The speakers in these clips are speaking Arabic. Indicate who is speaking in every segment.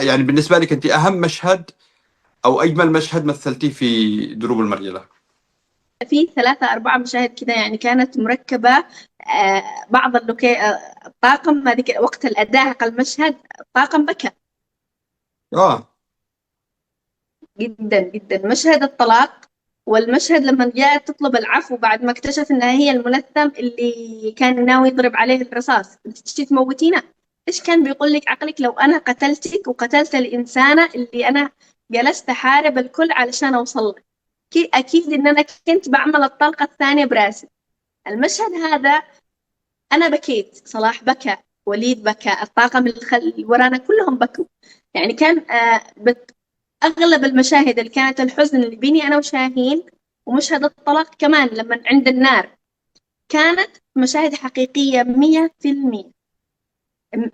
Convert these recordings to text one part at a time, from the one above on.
Speaker 1: يعني بالنسبة لك أنت أهم مشهد أو أجمل مشهد مثلتيه في دروب المرجلة؟
Speaker 2: في 3 4 مشاهد كده يعني كانت مركبة. بعض الطاقم هذيك وقت الأداء حق المشهد، الطاقم بكى جدا جدا. مشهد الطلاق، والمشهد لما جاءت تطلب العفو بعد ما اكتشف انها هي الملثم اللي كان ناوي يضرب عليه الرصاص، انت تشتي تموتينا. ايش كان بيقول لك عقلك لو انا قتلتك وقتلت الانسانة اللي انا جلست احارب الكل علشان اوصل لك؟ اكيد ان انا كنت بعمل الطلقة الثانية براسي. المشهد هذا انا بكيت، صلاح بكى، وليد بكى، الطاقم اللي ورانا كلهم بكوا. يعني كان أغلب المشاهد اللي كانت الحزن اللي بيني أنا وشاهين، ومشهد الطلاق كمان لما عند النار، كانت مشاهد حقيقية 100%.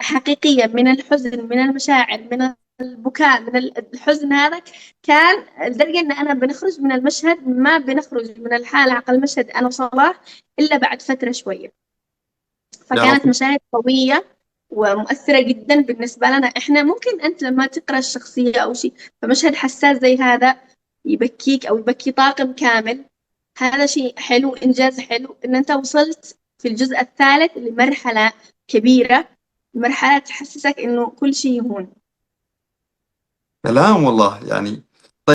Speaker 2: حقيقية، من الحزن، من المشاعر، من البكاء، من الحزن هذا. كان لدرجة إن أنا بنخرج من المشهد، ما بنخرج من الحالة حق المشهد أنا وصلاح إلا بعد فترة شوية.
Speaker 1: يا
Speaker 2: فكانت
Speaker 1: لطيف.
Speaker 2: مشاهد قوية ومؤثرة جدا بالنسبة لنا إحنا. ممكن أنت لما تقرأ الشخصية أو شيء، فمشهد حساس زي هذا يبكيك أو يبكي طاقم كامل. هذا شيء حلو، إنجاز حلو إن أنت وصلت في الجزء الثالث لمرحلة كبيرة، مرحلة تحسسك إنه كل شيء يهون.
Speaker 1: كلام والله يعني